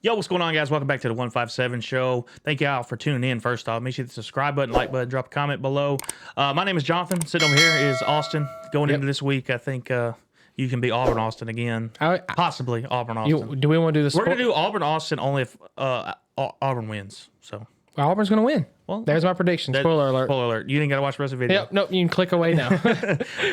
Yo, what's going on, guys? Welcome back to the 157 show. Thank y'all for tuning in. First off, make sure to hit the subscribe button, like button, drop a comment below. My name is Jonathan. Sitting over here is Austin. Going into this week, I think you can be Auburn Austin again. Possibly Auburn Austin. Do we want to do this? We're going to do Auburn Austin only if Auburn wins. So Auburn's going to win. Well, there's my prediction. Spoiler alert. Spoiler alert. You didn't got to watch the rest of the video. Yep. Nope. You can click away now.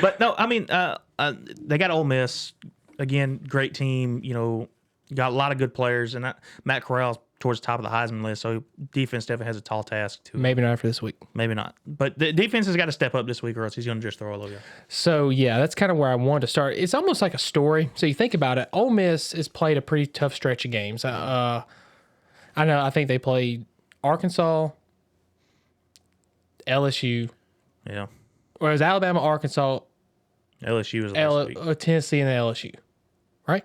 But no, I mean, they got Ole Miss. Again, great team. You know, got a lot of good players. And Matt Corral's towards the top of the Heisman list. So defense definitely has a tall task to Maybe not after this week. Maybe not. But the defense has got to step up this week or else he's going to just throw all over you. So, yeah, that's kind of where I wanted to start. It's almost like a story. So you think about it. Ole Miss has played a pretty tough stretch of games. I think they played Arkansas, LSU. Yeah. Or it was Alabama, Arkansas, LSU was last week. Tennessee, and LSU. Right?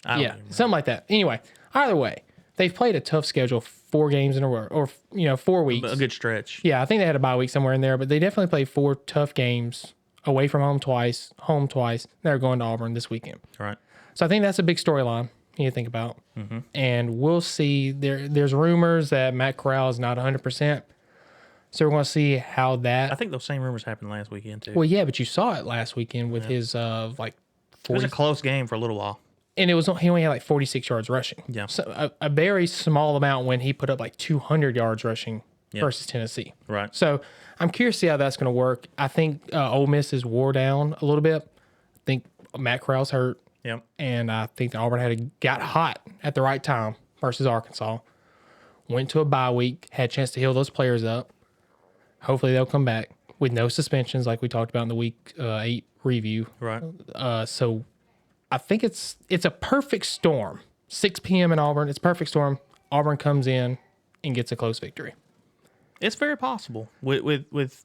Yeah, something like that. Anyway, either way, they've played a tough schedule 4 games in a row, or 4 weeks. A good stretch. Yeah, I think they had a bye week somewhere in there, but they definitely played 4 tough games away from home twice. They're going to Auburn this weekend. Right. So I think that's a big storyline you need to think about. Mm-hmm. And we'll see. There's rumors that Matt Corral is not 100%. So we're going to see how that. I think those same rumors happened last weekend too. Well, yeah, but you saw it last weekend with his 40. It was a close game for a little while. And he only had like 46 yards rushing. Yeah. So a very small amount when he put up like 200 yards rushing versus Tennessee. Right. So I'm curious to see how that's going to work. I think Ole Miss is wore down a little bit. I think Matt Corral's hurt. Yep. And I think Auburn got hot at the right time versus Arkansas. Went to a bye week, had a chance to heal those players up. Hopefully they'll come back with no suspensions like we talked about in the week 8 review. Right. So I think it's a perfect storm. 6 p.m. in Auburn. It's a perfect storm. Auburn comes in and gets a close victory. It's very possible. With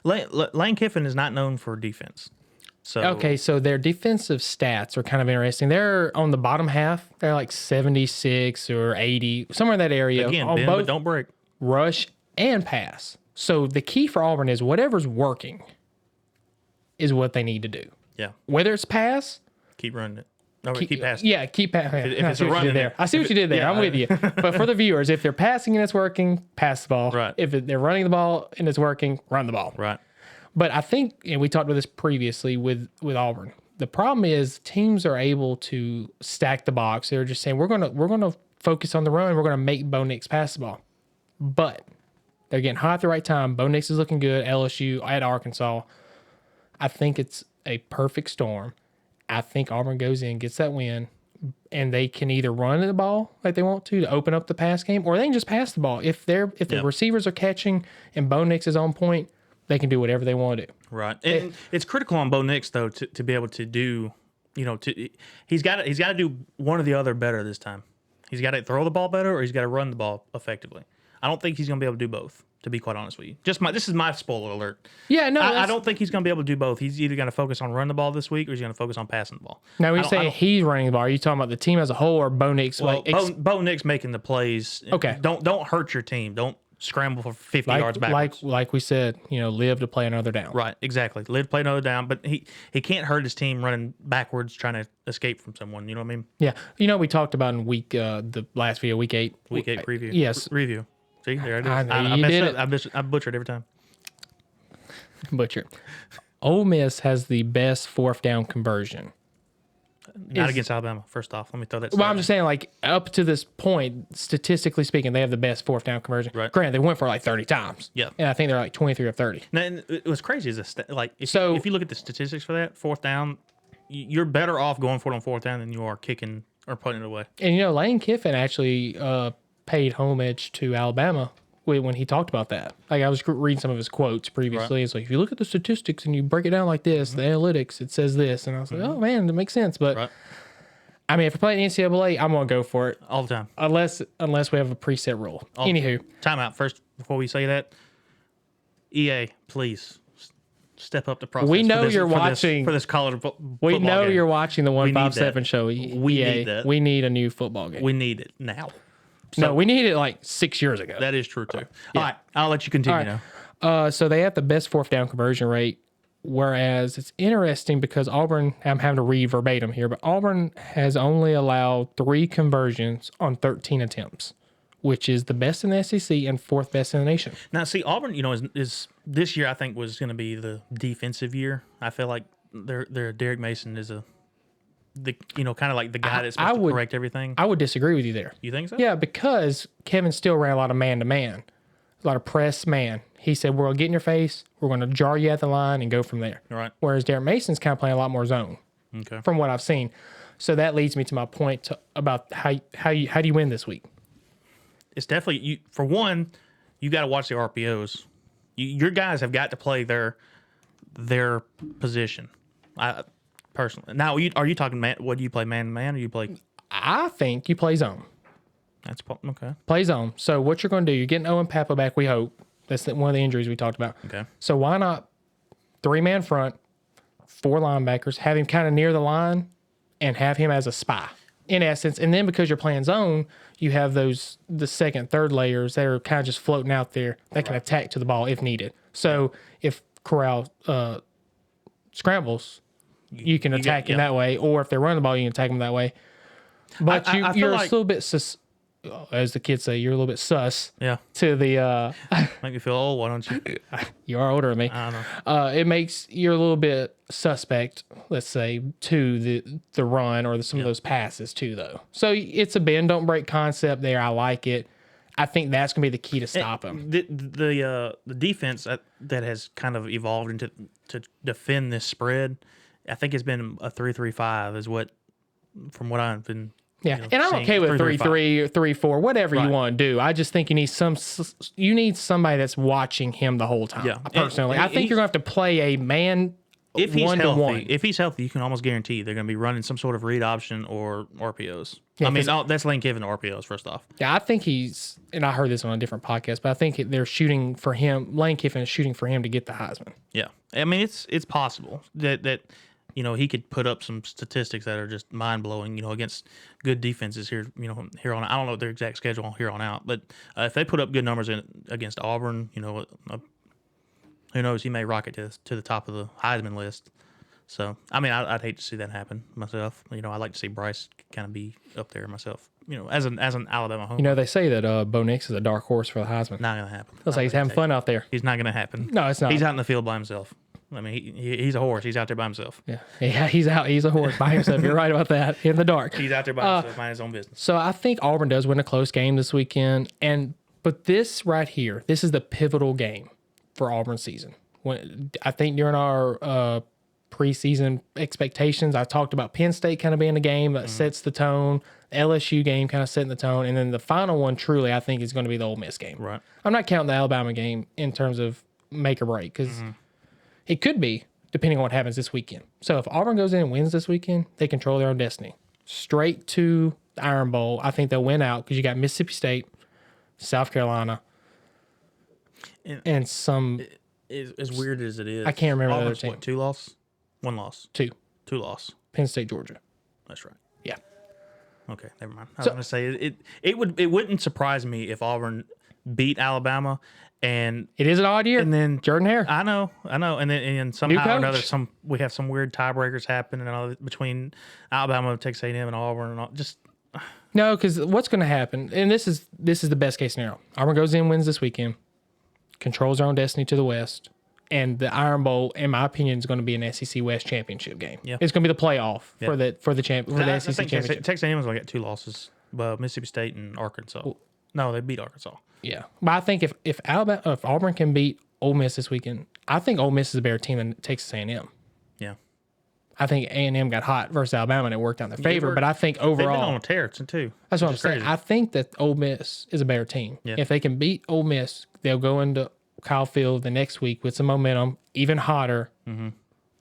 Lane Kiffin is not known for defense. So their defensive stats are kind of interesting. They're on the bottom half. They're like 76 or 80, somewhere in that area. Again, on bend, both but don't break. Rush and pass. So the key for Auburn is whatever's working is what they need to do. Yeah. Whether it's pass, keep running it. No, keep passing. Yeah, keep passing. If it's a run there. I see what you did there. Yeah. I'm with you. But for the viewers, if they're passing and it's working, pass the ball. Right. If they're running the ball and it's working, run the ball. Right. But I think, and we talked about this previously with Auburn, the problem is teams are able to stack the box. They're just saying, we're gonna focus on the run. We're going to make Bo Nix pass the ball. But they're getting hot at the right time. Bo Nix is looking good. LSU at Arkansas. I think it's a perfect storm. I think Auburn goes in, gets that win, and they can either run the ball like they want to open up the pass game, or they can just pass the ball. If the receivers are catching and Bo Nix is on point, they can do whatever they want to do. Right. And it's critical on Bo Nix though to be able to do, he's got to do one or the other better this time. He's got to throw the ball better or he's got to run the ball effectively. I don't think he's going to be able to do both, to be quite honest with you. This is my spoiler alert. Yeah, no. I don't think he's going to be able to do both. He's either going to focus on running the ball this week or he's going to focus on passing the ball. Now, when you say he's running the ball, are you talking about the team as a whole or Bo Nix? Well, Bo Nix making the plays. Okay. Don't hurt your team. Don't scramble for 50 yards backwards. Like we said, live to play another down. Right, exactly. Live to play another down, but he can't hurt his team running backwards trying to escape from someone. You know what I mean? Yeah. We talked about in the last video, week 8. Week 8 preview. Yes. Review. See, there it is. I messed up. I butchered every time. Butchered. Ole Miss has the best 4th down conversion. Not against Alabama, first off. Let me throw that. Well, I'm just saying, like, up to this point, statistically speaking, they have the best 4th down conversion. Right. Granted, they went for like 30 times. Yeah. And I think they're like 23 of 30. Now, and it was crazy. If you look at the statistics for that, 4th down, you're better off going for it on 4th down than you are kicking or putting it away. And, Lane Kiffin actually paid homage to Alabama when he talked about that. Like, I was reading some of his quotes previously. Right. It's like, if you look at the statistics and you break it down like this, the analytics, it says this. And I was like, oh, man, that makes sense. But, I mean, if we're playing NCAA, I'm going to go for it. All the time. Unless we have a preset rule. Anywho. Time out. First, before we say that, EA, please step up the process. We know you're watching. For this college football We know game. you're watching the 157 show. We need that. We need a new football game. We need it now. So, no, we need it like 6 years ago. That is true, too. Yeah. All right, I'll let you continue now. So they have the best 4th down conversion rate Whereas it's interesting because Auburn, I'm having to read verbatim here, but Auburn has only allowed 3 conversions on 13 attempts, which is the best in the SEC and 4th best in the nation. Now, see, Auburn, is this year I think was going to be the defensive year. I feel like their Derek Mason is kind of like the guy that's supposed to correct everything. I would disagree with you there. You think so? Yeah, because Kevin still ran a lot of man-to-man, a lot of press man. He said, we're going to get in your face, we're going to jar you at the line and go from there. Right. Whereas Derek Mason's kind of playing a lot more zone Okay. from what I've seen. So that leads me to my point about how do you win this week? It's definitely, for one, you got to watch the RPOs. Your guys have got to play their position. Personally. Now, are you talking what do you play, man-to-man, or you play? I think you play zone. That's okay. Play zone. So what you're going to do, you're getting Owen Papa back, we hope. That's one of the injuries we talked about. Okay. So why not 3-man front, 4 linebackers, have him kind of near the line, and have him as a spy, in essence. And then because you're playing zone, you have the second, third layers that are kind of just floating out there that can attack to the ball if needed. So if Corral scrambles, you can attack him that way. Or if they're running the ball, you can attack him that way. But you're a little bit as the kids say, you're a little bit sus. Yeah. To the Make me feel old. Why don't you? you are older than me. I don't know. It makes you're a little bit suspect, let's say, to the run or some of those passes too, though. So it's a bend don't break concept there. I like it. I think that's gonna be the key to stop him. The defense that has kind of evolved into to defend this spread, I think it's been a 3-3-5 is what, from what I've been. Yeah, and I'm okay with 3-3 or 3-4, whatever you want to do. I just think you need somebody that's watching him the whole time. Yeah, personally, I think you're gonna have to play a man. If he's healthy, one. if he's healthy, you can almost guarantee they're going to be running some sort of read option or RPOs. Yeah, I mean, that's Lane Kiffin RPOs first off. Yeah, I think and I heard this on a different podcast, but I think they're shooting for him. Lane Kiffin is shooting for him to get the Heisman. Yeah, I mean it's possible that he could put up some statistics that are just mind blowing. Against good defenses here. Here on, I don't know their exact schedule here on out, but if they put up good numbers against Auburn, who knows? He may rocket to the top of the Heisman list. So, I mean, I'd hate to see that happen myself. I'd like to see Bryce kind of be up there myself. As an Alabama home. They say that Bo Nix is a dark horse for the Heisman. Not gonna happen. Looks like he's having fun out there. He's not gonna happen. No, it's not. He's out in the field by himself. I mean, he's a horse. He's out there by himself. Yeah, he's out. He's a horse by himself. You're right about that. In the dark. He's out there by himself, minding his own business. So I think Auburn does win a close game this weekend, but this right here, this is the pivotal game for Auburn season. I think during our preseason expectations, I talked about Penn State kind of being a game that sets the tone, LSU game kind of setting the tone, and then the final one truly I think is going to be the Ole Miss game. Right. I'm not counting the Alabama game in terms of make or break because it could be depending on what happens this weekend. So if Auburn goes in and wins this weekend, they control their own destiny. Straight to the Iron Bowl, I think they'll win out because you got Mississippi State, South Carolina, and some. As weird as it is, I can't remember the other Auburn's team. what, 2 loss? 1 loss? 2. 2 loss. Penn State, Georgia. That's right. Yeah. Okay, never mind. I was going to say it wouldn't surprise me if Auburn beat Alabama, and it is an odd year. And then Jordan Hare. I know, and then somehow or another, we have some weird tiebreakers happen and all between Alabama, Texas A&M, and Auburn, and all. Just no, because what's going to happen, and this is the best case scenario. Auburn goes in, wins this weekend, controls their own destiny to the West, and the Iron Bowl, in my opinion, is going to be an SEC West championship game. Yeah. It's going to be the playoff for the SEC championship. Texas A&M's going to get 2 losses, Mississippi State and Arkansas. No, they beat Arkansas. Yeah, but I think if Auburn can beat Ole Miss this weekend, I think Ole Miss is a better team than Texas A&M. Yeah. I think A&M got hot versus Alabama and it worked out in their favor. But I think overall, they've been on a tear too. That's what I'm saying. I think that Ole Miss is a better team. Yeah. If they can beat Ole Miss, they'll go into Kyle Field the next week with some momentum, even hotter,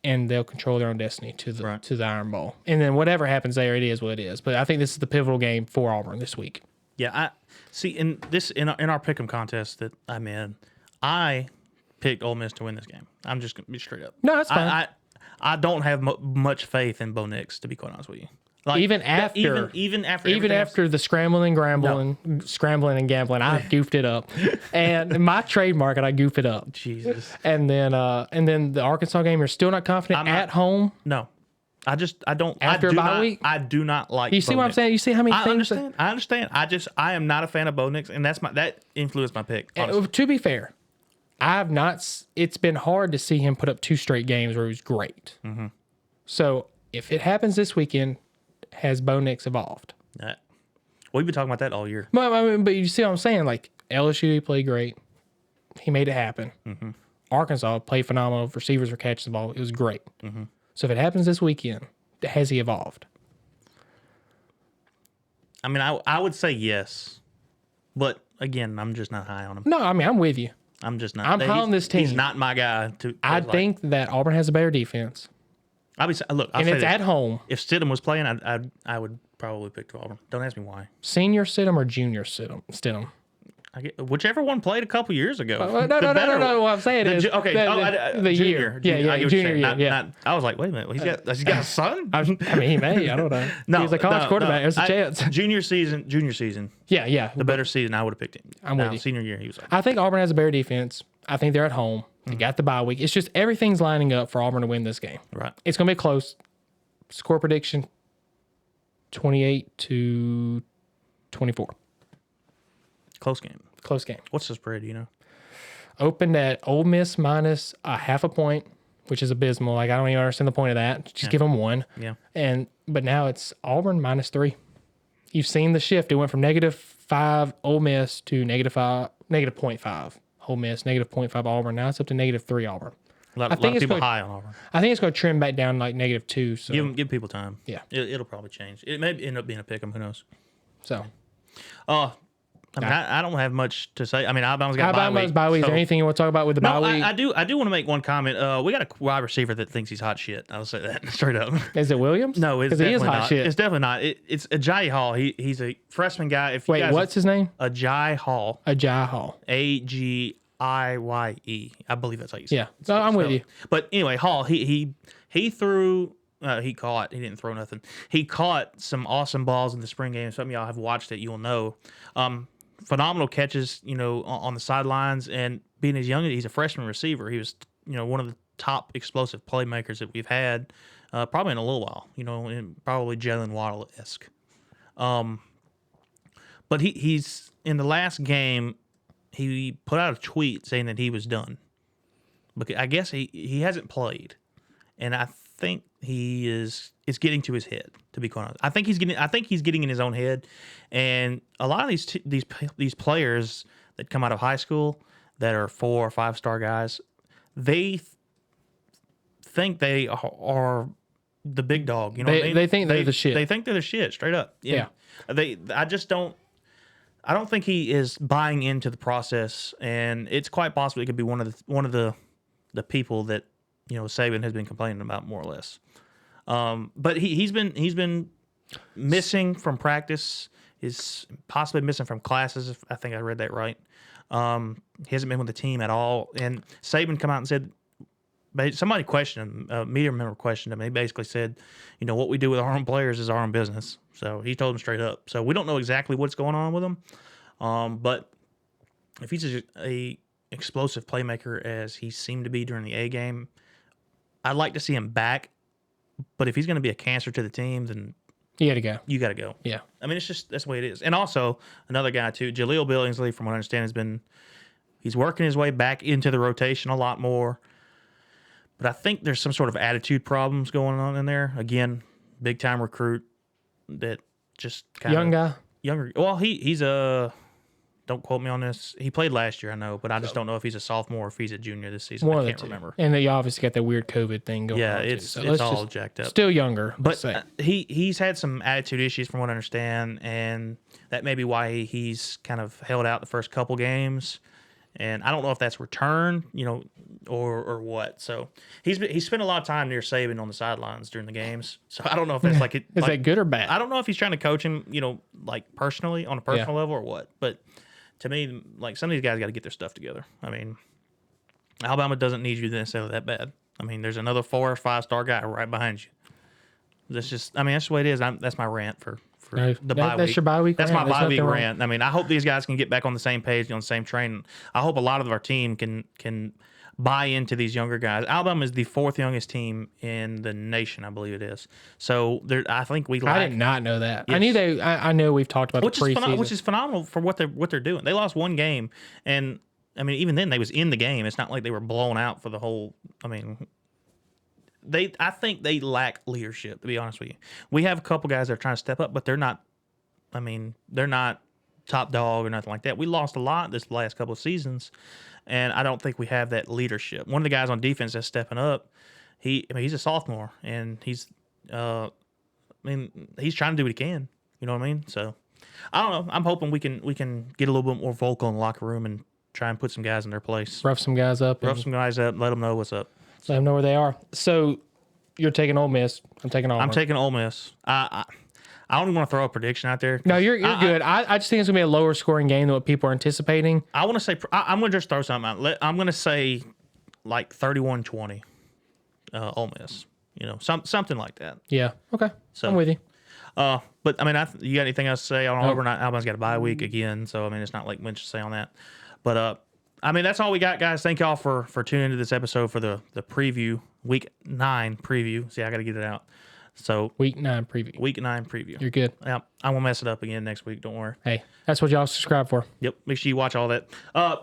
and they'll control their own destiny to the Iron Bowl. And then whatever happens there, it is what it is. But I think this is the pivotal game for Auburn this week. Yeah, I see. In our pick'em contest that I'm in, I picked Ole Miss to win this game. I'm just gonna be straight up. No, that's fine. I don't have much faith in Bo Nix, to be quite honest with you. Like, even after even after even everything after the scrambling and gambling, I goofed it up. And my trademark, and I goof it up. Jesus. And then the Arkansas game, you're still not confident at home. No, I don't. After a bye week? I do not like. You see Bo what I'm Nix. saying? You see how many I things? understand. I am not a fan of Bo Nix, and that influenced my pick. Honestly. To be fair, I've not. It's been hard to see him put up 2 straight games where he was great. Mm-hmm. So if it happens this weekend, has Bo Nix evolved? We've been talking about that all year. But you see what I'm saying? Like LSU, he played great. He made it happen. Mm-hmm. Arkansas played phenomenal. Receivers were catching the ball. It was great. Mm-hmm. So if it happens this weekend, has he evolved? I mean, I would say yes, but again, I'm just not high on him. No, I mean, I'm with you. I'm just not. I'm high on this team. He's not my guy. I think that Auburn has a better defense. Look, And it's at home. If Stidham was playing, I would probably pick Auburn. Don't ask me why. Senior Stidham or junior Stidham? Whichever one played a couple years ago. No. What I'm saying is the year. Yeah, junior year. Yeah. I was like, wait a minute, he's got a son. I mean, he may. I don't know. No, he's a college quarterback. There's a chance. Junior season. Yeah. The better season, I would have picked him. I'm with you. Senior year, he was. I think Auburn has a better defense. I think they're at home. They got the bye week. It's just everything's lining up for Auburn to win this game. Right. It's going to be close. Score prediction 28-24. Close game. Close game. What's the spread, do you know? Opened at Ole Miss minus a half a point, which is abysmal. Like, I don't even understand the point of that. Just give them 1. Yeah. But now it's Auburn minus 3. You've seen the shift. It went from -5 Ole Miss to -0.5 Ole Miss, -0.5 Auburn. Now it's up to -3 Auburn. A lot of people high on Auburn. I think it's going to trim back down like -2. So Give people time. Yeah. It'll probably change. It may end up being a pick 'em. Who knows? So. I mean, I don't have much to say. I mean, Alabama's got a bye week. Is there anything you want to talk about with the bye week? I do want to make one comment. We got a wide receiver that thinks he's hot shit. I'll say that straight up. Is it Williams? No, it's definitely he is hot not. shit. It's definitely not. It's Agiye Hall. He's a freshman guy. Wait, what's his name? Agiye Hall. Agiye Hall. Agiye. I believe that's how you say it. Yeah. No, I'm with you. But anyway, Hall, he threw. He caught. He didn't throw nothing. He caught some awesome balls in the spring game. Some of y'all have watched it. You'll know. Phenomenal catches, on the sidelines, and being as young as he's a freshman receiver, he was, one of the top explosive playmakers that we've had, probably in a little while, and probably Jalen Waddle-esque. But he's in the last game, he put out a tweet saying that he was done. But I guess he hasn't played, and I think it's getting to his head, to be quite honest. I think he's getting in his own head, and a lot of these players that come out of high school that are 4 or 5 star guys, they think they are the big dog. You know what I mean? They think they're the shit. They think they're the shit, straight up. Yeah. I don't think he is buying into the process, and it's quite possible he could be one of the people that Saban has been complaining about, more or less. But he's been missing from practice. He's possibly missing from classes, if I think I read that right. He hasn't been with the team at all. And Saban come out and said, somebody questioned him, a media member questioned him. He basically said, what we do with our own players is our own business. So he told him straight up. So we don't know exactly what's going on with him. But if he's a explosive playmaker as he seemed to be during the A game, I'd like to see him back. But if he's going to be a cancer to the team, then you got to go. You got to go. Yeah. I mean, that's the way it is. And also, another guy, too, Jahlil Billingsley, from what I understand, he's working his way back into the rotation a lot more. But I think there's some sort of attitude problems going on in there. Again, big-time recruit that just kind of... Young guy? Younger. Well, he's a... Don't quote me on this. He played last year, I know, but I just don't know if he's a sophomore or if he's a junior this season. I can't remember. And they obviously got that weird COVID thing going on. Yeah, it's all jacked up. Still younger. But he's had some attitude issues from what I understand, and that may be why he's kind of held out the first couple games. And I don't know if that's return, or what. So he spent a lot of time near Saban on the sidelines during the games. So I don't know if that's like it. Is that good or bad? I don't know if he's trying to coach him, like personally on a personal level or what. But to me, like, some of these guys got to get their stuff together. I mean, Alabama doesn't need you necessarily that bad. I mean, there's another 4 or 5 star guy right behind you. That's just, I mean, that's the way it is. That's my rant for No, the bye week. that's your bye week That's rant. my There's bye week nothing wrong. rant. I mean, I hope these guys can get back on the same page, on the same train. I hope a lot of our team can buy into these younger guys. Alabama is the 4th youngest team in the nation, I believe it is. So I think we lack. I did not know that. I Yes. knew they. I know we've talked about which the is preseason. which is phenomenal for what they're doing. They lost one game, and I mean, even then they was in the game. It's not like they were blown out for the whole. I mean, I think they lack leadership. To be honest with you, we have a couple guys that are trying to step up, but they're not. I mean, they're not top dog or nothing like that. We lost a lot this last couple of seasons, and I don't think we have that leadership. One of the guys on defense that's stepping up, he's a sophomore, and he's he's trying to do what he can. You know what I mean? So I don't know. I'm hoping we can get a little bit more vocal in the locker room and try and put some guys in their place. Rough some guys up. Rough some guys up. Let them know what's up. Let them know where they are. So you're taking Ole Miss. I'm taking Auburn. I'm taking Ole Miss. I don't even want to throw a prediction out there. No, you're good. I just think it's gonna be a lower scoring game than what people are anticipating. I want to say I'm going to just throw something out. I'm going to say like 31-20, Ole Miss. You know, something like that. Yeah. Okay. So- I'm with you. But I mean, you got anything else to say on Auburn? Alabama's got a bye week again, so I mean, it's not like much to say on that. But I mean, that's all we got, guys. Thank y'all for tuning into this episode for the preview, week 9 preview. See, I got to get it out. So Week 9 preview. week 9 preview. You're good. Yeah, I won't mess it up again next week. Don't worry. Hey, that's what y'all subscribe for. Yep. Make sure you watch all that.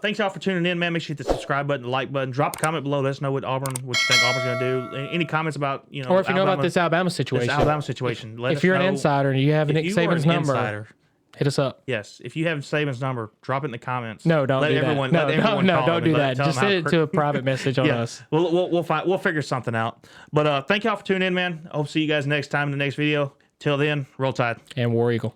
Thanks y'all for tuning in, man. Make sure you hit the subscribe button, the like button. Drop a comment below. Let us know what you think Auburn's going to do. Any comments about, Or if you know about this Alabama this situation. Alabama situation, let us If you're an know. insider and you have Nick If you are Saban's an number, insider, hit us up. yes. If you have Saban's number, drop it in the comments. No, don't let do everyone, that. Let everyone No, call don't him do and that. tell Just him send it to a private message on us. We'll figure something out. But thank y'all for tuning in, man. I hope to see you guys next time in the next video. Till then, roll tide. And War Eagle.